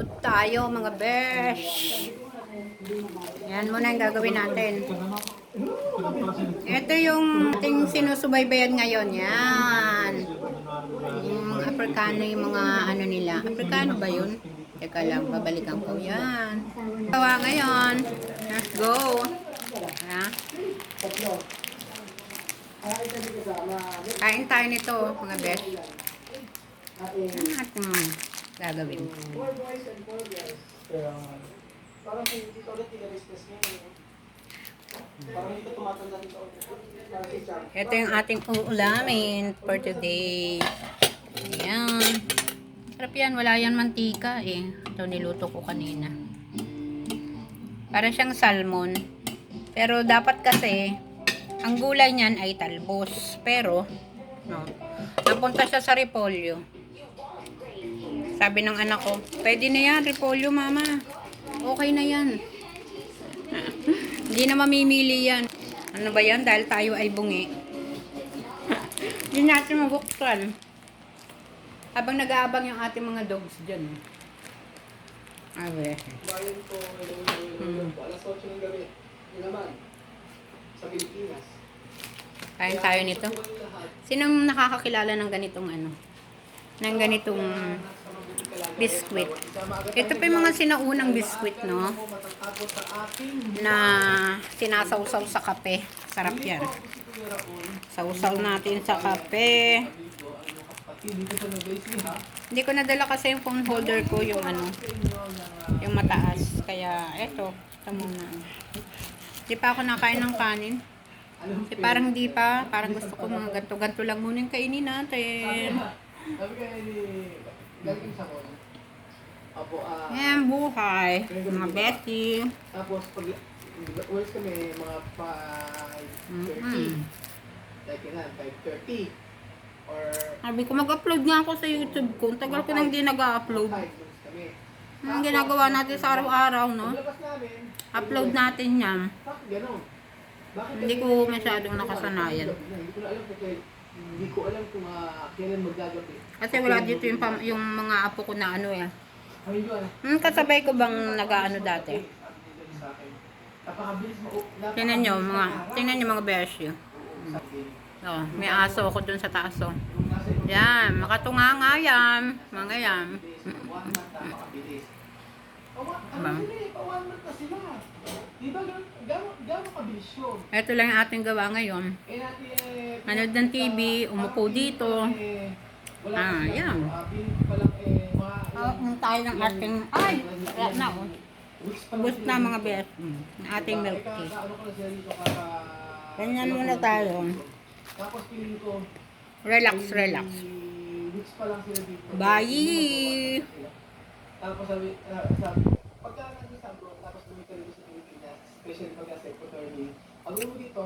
Magluto tayo mga besh. Yan muna yung gagawin natin. Ito yung ating sinusubaybayan ngayon. Yan. Yung mga Afrikano, yung mga ano nila. Afrikano ba yun? Teka lang, babalikan ko. Yan. Gawa ngayon. Let's go. Ha? Kain tayo nito mga besh. Ano natin gagawin? Parang hindi ko ulit i-discuss niya. Parang hindi ko tumatanda dito. Ito yung ating uulamin for today. Ayan. Sarap yan. Wala yan mantika eh. Ito niluto ko kanina. Parang siyang salmon. Pero dapat kasi, ang gulay niyan ay talbos. Pero, no, napunta siya sa repolyo. Sabi ng anak ko, pwede na yan, repolyo mama. Okay na yan. Hindi na mamimili yan. Ano ba yan? Dahil tayo ay bungi. Hindi natin mabuksan. Habang nag-aabang yung ating mga dogs dyan. Awe. Bayan ko, alas 8 ng gabi. Yun naman. Sa Pilipinas. Kain tayo nito. Sinong nakakakilala ng ganitong ano? Ng ganitong biskwit. Ito pa yung mga sinaunang biskwit, no? Na sinasawsaw sa kape. Sarap yan. Sausaw natin sa kape. Hindi ko nadala kasi yung phone holder ko, yung ano, yung mataas. Kaya, eto. Ito muna. Hindi pa ako nakain ng kanin. Kasi parang hindi pa. Parang gusto ko mga ganto-ganto lang muna yung kainin natin. Sabi kaya ni galing sa kon. Apo, Ayan, buhay. Mga Betty. tapos pag once kami mga 5:30. Like na 5:30 or Sabi ko, mag-upload nga ako sa YouTube ko. Tagal ko nang hindi nag-upload. 5 months kami. Ang ginagawa natin sa araw-araw, no? Paglabas namin, Upload natin yan. bakit gano'n? Bakit Hindi ko masyadong nakasanayan. Hindi ko na alam kung hindi ko alam kung kailan magagabi. Kasi wala dito yung mga apo ko na ano eh. Ay, yun. Kasabay ko bang nag-ano dati? Napakabilis mo. Tingnan nyo mga beshi. Oh, may aso ako dun sa taas. Oh. Yan, makatunga nga yan. Mga yan. Diba? Diba gano'n kabilis yun? Ito lang yung ating gawa ngayon. Manood ng TV, umupo dito. Yan. Tayo ng ating, ay, wala na oh. Ubus na mga best. Ng ating milk tea. Ganyan muna tayo. Tapos piling ko, Relax, relax. weeks pa lang sila dito. Bye! Tapos pagka nandun sa abroad, tapos bumalik ka dito sa Pilipinas, especially pagka secretary, pag uwi dito,